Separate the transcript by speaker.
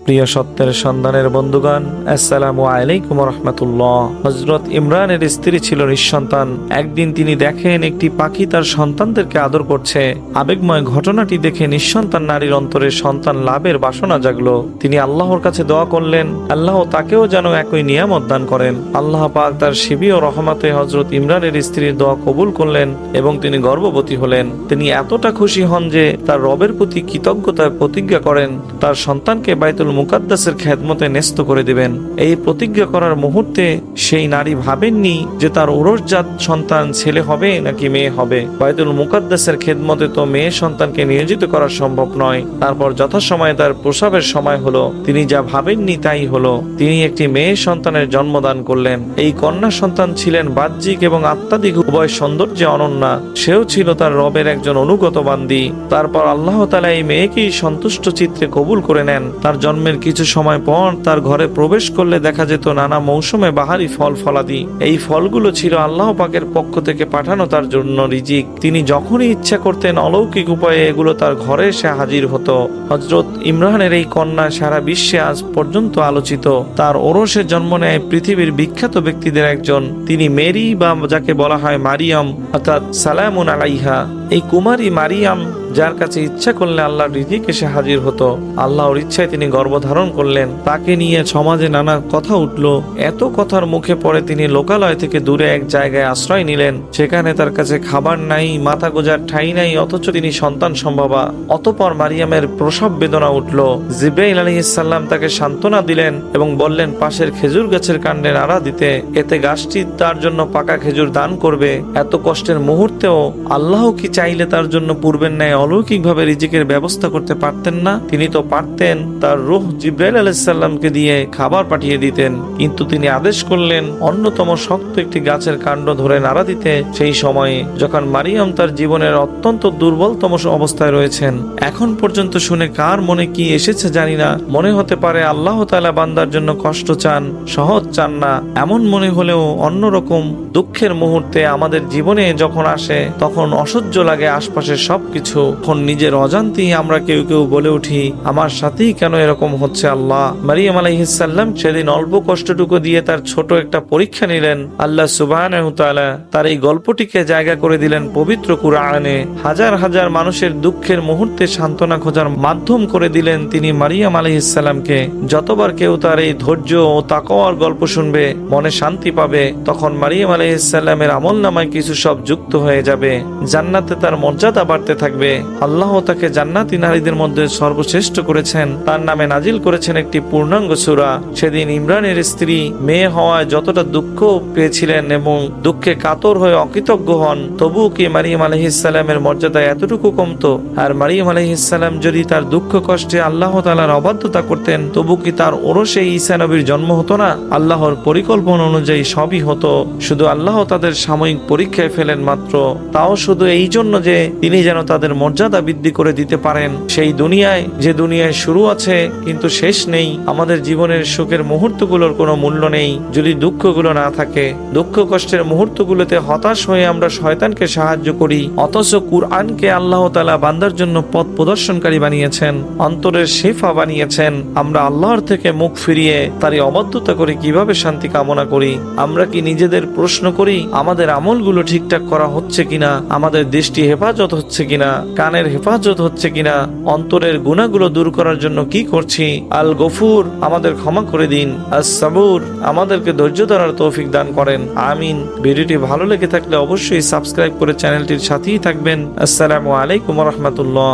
Speaker 1: প্রিয় সত্যের সন্ধানের বন্ধুগণ, আসসালামু আলাইকুম রহমতুল্লাহ। হযরত ইমরানের স্ত্রী ছিল নিঃসন্তান। একদিন তিনি দেখেন একটি পাখি তার সন্তানদেরকে আদর করছে। আবেগময় ঘটনাটি দেখে নিঃসন্তান নারীর অন্তরে সন্তান লাভের বাসনা জাগলো। তিনি আল্লাহর কাছে দোয়া করলেন, আল্লাহ তাকেও যেন একই নিয়ামত দান করেন। আল্লাহ পাক তার শিবি ও রহমতে হযরত ইমরানের স্ত্রীর দোয়া কবুল করলেন এবং তিনি গর্ভবতী হলেন। তিনি এতটা খুশি হন যে তার রবের প্রতি কৃতজ্ঞতার প্রতিজ্ঞা করেন তার সন্তানকে বাইতুল মুকাদ্দাসের খেদমতে ন্যস্ত করে দিবেন। এই প্রতিজ্ঞা করার মুহূর্তে সেই নারী ভাবেননি যে তার ওরসজাত সন্তান ছেলে হবে নাকি মেয়ে হবে। বাইতুল মুকাদ্দাসের খেদমতে তো মেয়ে সন্তানকে নিয়োজিত করা সম্ভব নয়। তারপর যথাসময়ে তার প্রসবের সময় হলো। তিনি যা ভাবেননি তাই হলো। তিনি একটি মেয়ে সন্তানের জন্মদান করলেন। এই কন্যা সন্তান ছিলেন বাহ্যিক এবং আত্মাদিক উভয় সৌন্দর্যে অনন্যা। সেও ছিল তার রবের একজন অনুগত বান্দী। তারপর আল্লাহ তাআলা এই মেয়েকেই সন্তুষ্ট চিত্তে কবুল করে নেন। তার জন্মের কিছু সময় পর তার ঘরে প্রবেশ করলে দেখা যেত নানা মৌসুমে বাহারি ফল ফলাদি। এই ফলগুলো ছিল আল্লাহ পাকের পক্ষ থেকে পাঠানো তার জন্য রিজিক। তিনি যখনই ইচ্ছা করতেন অলৌকিক উপায়ে এগুলো তার ঘরে এসে হাজির হতো। হযরত ইমরানের এই কন্যা সারা বিশ্বে আজ পর্যন্ত আলোচিত। তার ওরসে জন্ম নেয় পৃথিবীর বিখ্যাত ব্যক্তিদের একজন। তিনি মেরি বা যাকে বলা হয় মারিয়াম অর্থাৎ সালামুন আলাইহা। এই কুমারী মারিয়াম যার কাছে ইচ্ছা করলে আল্লাহর রিজিক এসে হাজির হতো। আল্লাহর ইচ্ছায় তিনি গর্ভধারণ করলেন। তাকে নিয়ে সমাজে নানা কথা উঠল। এত কথার মুখে পড়ে তিনি লোকালয় থেকে দূরে এক জায়গায় আশ্রয় নিলেন। সেখানে তার কাছে খাবার নাই, মাথা গোজার ঠাঁই নাই, অথচ তিনি সন্তান সম্ভবা। অতঃপর মারিয়ামের প্রসব বেদনা উঠল। জিবরাইল আলাইহিস সালাম তাকে সান্ত্বনা দিলেন এবং বললেন পাশের খেজুর গাছের কাণ্ডে নাড়া দিতে, এতে গাছটি তার জন্য পাকা খেজুর দান করবে। এত কষ্টের মুহূর্তেও আল্লাহ কি চাইলে তার জন্য পূর্বের ন্যায় অলৌকিকভাবে রিজিকের ব্যবস্থা করতে পারতেন না? তিনি তো পারতেন তার রূহ জিবরাইল আলাইহিস সালামকে দিয়ে খাবার পাঠিয়ে দিতেন। কিন্তু তিনি আদেশ করলেন অন্যতম শক্ত একটি গাছের কাণ্ড ধরে নাড়া দিতে। সেই সময়ে যখন মারিয়াম তার জীবনের অত্যন্ত দুর্বলতম অবস্থায় রয়েছেন। এখন পর্যন্ত শুনে কার মনে কি এসেছে জানি না। মনে হতে পারে আল্লাহ তাআলা বান্দার জন্য কষ্ট চান, সহজ চান না। এমন মনে হলেও অন্যরকম দুঃখের মুহূর্তে আমাদের জীবনে যখন আসে তখন অসহ্য লাগে আশপাশের সবকিছু। তখন নিজের অজান্তেই আমরা কেউ কেউ বলে উঠি, আমার সাথেই কেন এরকম হচ্ছে আল্লাহ। মারিয়াম আলাইহিস সালাম সেদিন অল্প কষ্টটুকু দিয়ে তার ছোট একটা পরীক্ষা নিলেন। আল্লাহ সুবহানাহু তাআলা তার এই গল্পটিকে জায়গা করে দিলেন পবিত্র কুরআনে। হাজার হাজার মানুষের দুঃখের মুহূর্তে সান্ত্বনা খোঁজার মাধ্যম করে দিলেন তিনি মারিয়াম আলাইহিস সালামকে। যতবার কেউ তার এই ধৈর্য ও তাকওয়ার গল্প শুনবে মনে শান্তি পাবে। তখন মারিয়াম আলাইহিস সালামের আমলনামায় কিছু সব যুক্ত হয়ে যাবে। জান্নাতে তার মর্যাদা বাড়তে থাকবে। আল্লাহ তাকে জান্নাতি নারীদের মধ্যে সর্বশ্রেষ্ঠ করেছেন। তার নামে নাজিল করেছেন একটি পূর্ণাঙ্গ সূরা। সেদিন ইমরানের স্ত্রী মেয়ে হওয়ায় যতটা দুঃখ পেয়েছিলেন এবং দুঃখে কাতর হয়ে অকৃতজ্ঞ হন, তবুও কি মারিয়াম আলাইহিস সালামের মর্যাদা এতটুকু কমতো? আর মারিয়াম আলাইহিস সালাম যদি তার দুঃখ কষ্টে আল্লাহ তাআলার অবাধ্যতা করতেন, তবু কি তার ওরসে ঈসা নবীর জন্ম হতো না? আল্লাহর পরিকল্পনা অনুযায়ী সবই হতো। শুধু আল্লাহ তাদের সাময়িক পরীক্ষায় ফেলেন মাত্র। তাও শুধু এই জন্য যে তিনি যেন তাদের মর্যাদা বৃদ্ধি করে দিতে পারেন। সেই দুনিয়ায়, যে দুনিয়ায় শুরু আছে কিন্তু শেষ নেই। আমাদের জীবনের সুখের মুহূর্তগুলোর কোনো মূল্য নেই যদি দুঃখগুলো না থাকে। দুঃখ কষ্টের মুহূর্তগুলোতে হতাশ হয়ে আমরা শয়তানকে সাহায্য করি, অথচ কুরআনকে আল্লাহ তাআলা বান্দার জন্য পথ প্রদর্শনকারী বানিয়েছেন, অন্তরের শেফা বানিয়েছেন। আমরা আল্লাহর থেকে মুখ ফিরিয়ে তারই অবাধ্যতা করে কিভাবে শান্তি কামনা করি? আমরা কি নিজেদের প্রশ্ন করি আমাদের আমলগুলো ঠিকঠাক করা হচ্ছে কিনা? আমাদের দৃষ্টি হেফাজত হচ্ছে কিনা? কানের হেফাজত হচ্ছে কিনা? অন্তরের গুনাহগুলো দূর করার জন্য কি করছি? আল গফুর আমাদের ক্ষমা করে দিন। আস সাবুর আমাদেরকে ধৈর্য ধরার তৌফিক দান করেন। আমিন। ভিডিওটি ভালো লেগে থাকলে অবশ্যই সাবস্ক্রাইব করে চ্যানেলটির সাথেই থাকবেন। আসসালামু আলাইকুম ওয়া রাহমাতুল্লাহ।